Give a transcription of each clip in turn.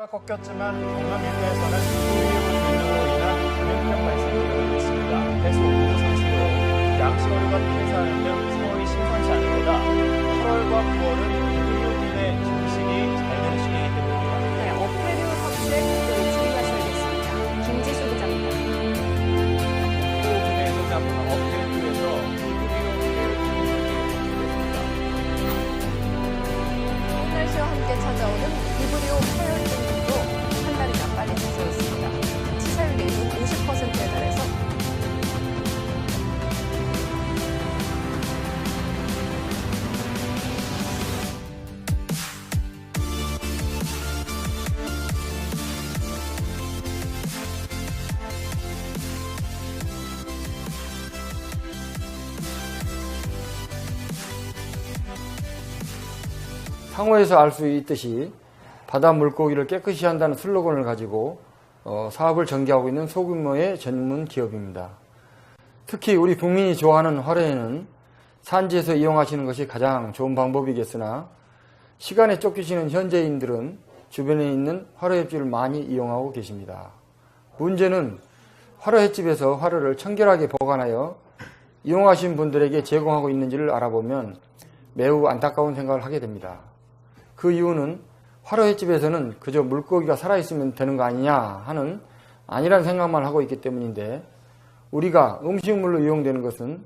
꺾였지만 경남 일대에서는 기후위험을 인한 감염병 발생이 있습니다. 해수, 상수로, 양식어류가 폐사하는 등 상황이 심상치 않은 데다 8월과 9월은 기후위험의 증식이 잘 되는 시기이기 때문입니다. 네, 어패류 섭취에 특별히 주의하셔야겠습니다. 김지수 기자입니다. 기후위험에서 잡은 어패류에서 기후위험을 준비했습니다. 추운 날씨와 함께 찾아오는 비브리오 파열 등도 한 달이나 빨리 찾아왔습니다. 치사율이 50%에 달해서 상호에서 알 수 있듯이 바다 물고기를 깨끗이 한다는 슬로건을 가지고 사업을 전개하고 있는 소규모의 전문 기업입니다. 특히 우리 국민이 좋아하는 화로에는 산지에서 이용하시는 것이 가장 좋은 방법이겠으나 시간에 쫓기시는 현재인들은 주변에 있는 화로 횟집을 많이 이용하고 계십니다. 문제는 화로 횟집에서 화로를 청결하게 보관하여 이용하신 분들에게 제공하고 있는지를 알아보면 매우 안타까운 생각을 하게 됩니다. 그 이유는 화로 횟집에서는 그저 물고기가 살아있으면 되는 거 아니냐 하는 아니란 생각만 하고 있기 때문인데, 우리가 음식물로 이용되는 것은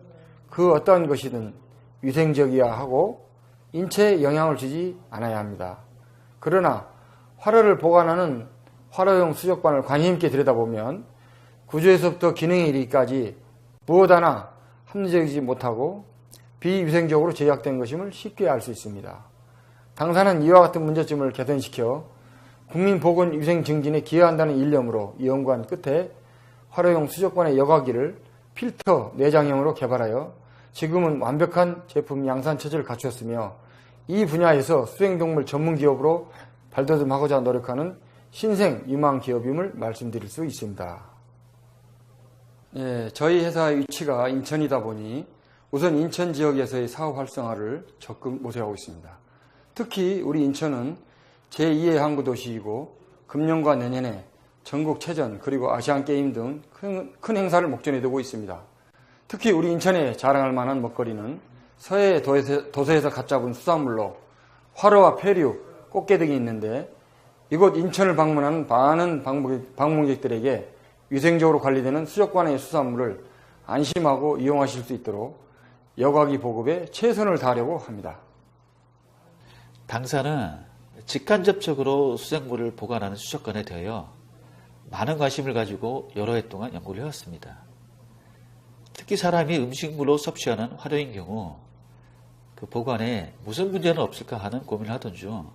그 어떠한 것이든 위생적이어야 하고 인체에 영향을 주지 않아야 합니다. 그러나 화로를 보관하는 화로용 수족관을 관심 있게 들여다보면 구조에서부터 기능에 이르기까지 무엇 하나 합리적이지 못하고 비위생적으로 제작된 것임을 쉽게 알 수 있습니다. 당사는 이와 같은 문제점을 개선시켜 국민보건위생 증진에 기여한다는 일념으로 연구한 끝에 화로용 수족관의 여과기를 필터 내장형으로 개발하여 지금은 완벽한 제품 양산 체제를 갖추었으며, 이 분야에서 수행동물 전문 기업으로 발돋움하고자 노력하는 신생 유망 기업임을 말씀드릴 수 있습니다. 저희 회사의 위치가 인천이다 보니 우선 인천 지역에서의 사업 활성화를 적극 모색하고 있습니다. 특히 우리 인천은 제2의 항구 도시이고 금년과 내년에 전국체전 그리고 아시안게임 등 큰 행사를 목전에 두고 있습니다. 특히 우리 인천에 자랑할 만한 먹거리는 서해 도서에서 갓 잡은 수산물로 화로와 폐류, 꽃게 등이 있는데, 이곳 인천을 방문하는 많은 방문객들에게 위생적으로 관리되는 수족관의 수산물을 안심하고 이용하실 수 있도록 여과기 보급에 최선을 다하려고 합니다. 당사는 직간접적으로 수생물을 보관하는 수족관에 대하여 많은 관심을 가지고 여러 해 동안 연구를 해왔습니다. 특히 사람이 음식물로 섭취하는 화로인 경우 그 보관에 무슨 문제는 없을까 하는 고민을 하던 중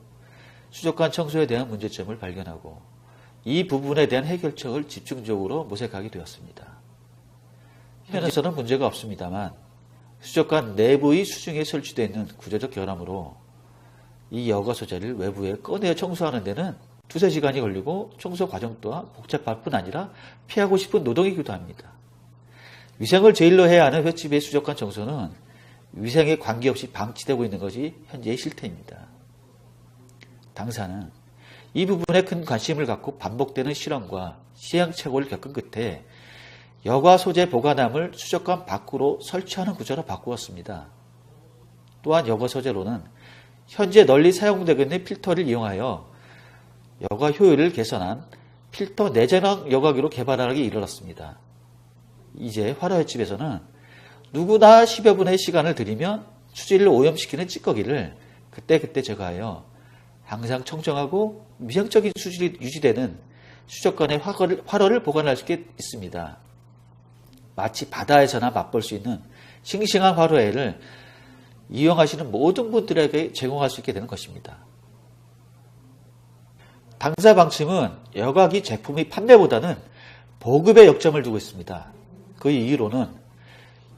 수족관 청소에 대한 문제점을 발견하고 이 부분에 대한 해결책을 집중적으로 모색하게 되었습니다. 현에서는 문제가 없습니다만 수족관 내부의 수중에 설치되어 있는 구조적 결함으로 이 여과 소재를 외부에 꺼내어 청소하는 데는 두세 시간이 걸리고 청소 과정 또한 복잡할 뿐 아니라 피하고 싶은 노동이기도 합니다. 위생을 제일로 해야 하는 횟집의 수족관 청소는 위생에 관계없이 방치되고 있는 것이 현재의 실태입니다. 당사는 이 부분에 큰 관심을 갖고 반복되는 실험과 시행착오를 겪은 끝에 여과 소재 보관함을 수족관 밖으로 설치하는 구조로 바꾸었습니다. 또한 여과 소재로는 현재 널리 사용되고 있는 필터를 이용하여 여과 효율을 개선한 필터 내장형 여과기로 개발하기 이르렀습니다. 이제 화로횟집에서는 누구나 10여 분의 시간을 들이면 수질을 오염시키는 찌꺼기를 그때그때 제거하여 항상 청정하고 위생적인 수질이 유지되는 수족관의 화로를 보관할 수 있습니다. 마치 바다에서나 맛볼 수 있는 싱싱한 화로회를 이용하시는 모든 분들에게 제공할 수 있게 되는 것입니다. 당사 방침은 여과기 제품의 판매보다는 보급에 역점을 두고 있습니다. 그 이유로는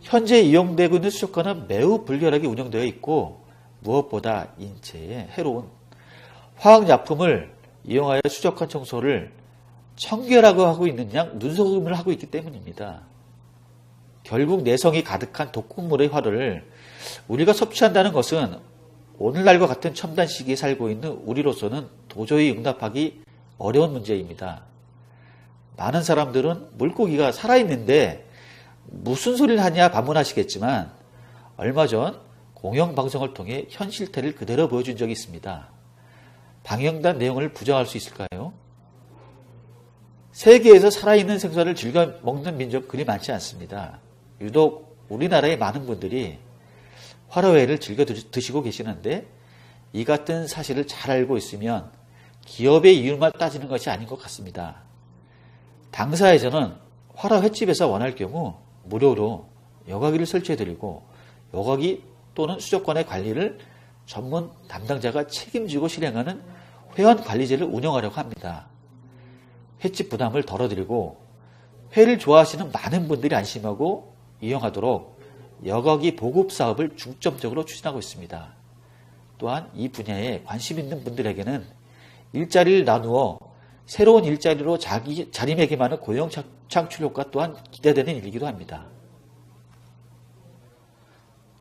현재 이용되고 있는 수족관은 매우 불결하게 운영되어 있고 무엇보다 인체에 해로운 화학약품을 이용하여 수족관 청소를 청결하고 하고 있는 양 눈속임을 하고 있기 때문입니다. 결국 내성이 가득한 독극물의 화로를 우리가 섭취한다는 것은 오늘날과 같은 첨단 시기에 살고 있는 우리로서는 도저히 용납하기 어려운 문제입니다. 많은 사람들은 물고기가 살아있는데 무슨 소리를 하냐 반문하시겠지만 얼마 전 공영방송을 통해 현 실태를 그대로 보여준 적이 있습니다. 방영단 내용을 부정할 수 있을까요? 세계에서 살아있는 생선을 즐겨 먹는 민족 그리 많지 않습니다. 유독 우리나라의 많은 분들이 화로회를 즐겨 드시고 계시는데 이 같은 사실을 잘 알고 있으면 기업의 이윤만 따지는 것이 아닌 것 같습니다. 당사에서는 화로 횟집에서 원할 경우 무료로 여과기를 설치해드리고 여과기 또는 수족관의 관리를 전문 담당자가 책임지고 실행하는 회원 관리제를 운영하려고 합니다. 횟집 부담을 덜어드리고 회를 좋아하시는 많은 분들이 안심하고 이용하도록 여과기 보급 사업을 중점적으로 추진하고 있습니다. 또한 이 분야에 관심 있는 분들에게는 일자리를 나누어 새로운 일자리로 자리매김하는 고용 창출 효과 또한 기대되는 일이기도 합니다.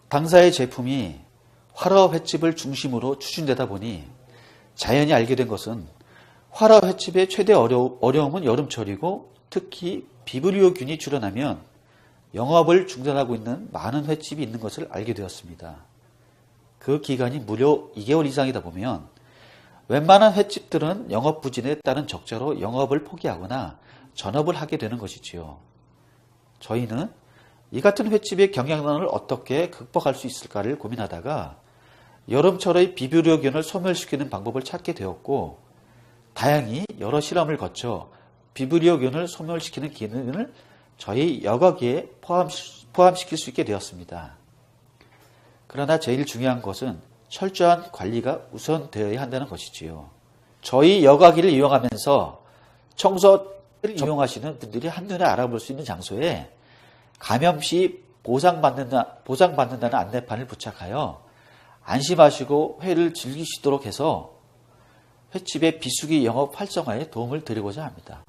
당사의 제품이 화로 횟집을 중심으로 추진되다 보니 자연히 알게 된 것은 화로 횟집의 최대 어려움은 여름철이고 특히 비브리오균이 출현하면 영업을 중단하고 있는 많은 횟집이 있는 것을 알게 되었습니다. 그 기간이 무려 2개월 이상이다 보면 웬만한 횟집들은 영업 부진에 따른 적자로 영업을 포기하거나 전업을 하게 되는 것이지요. 저희는 이 같은 횟집의 경영난을 어떻게 극복할 수 있을까를 고민하다가 여름철의 비브리오균을 소멸시키는 방법을 찾게 되었고 다행히 여러 실험을 거쳐 비브리오균을 소멸시키는 기능을 저희 여과기에 포함시킬 수 있게 되었습니다. 그러나 제일 중요한 것은 철저한 관리가 우선되어야 한다는 것이지요. 저희 여과기를 이용하면서 청소를 이용하시는 분들이 한눈에 알아볼 수 있는 장소에 감염 시 보상받는다는 안내판을 부착하여 안심하시고 회를 즐기시도록 해서 횟집의 비수기 영업 활성화에 도움을 드리고자 합니다.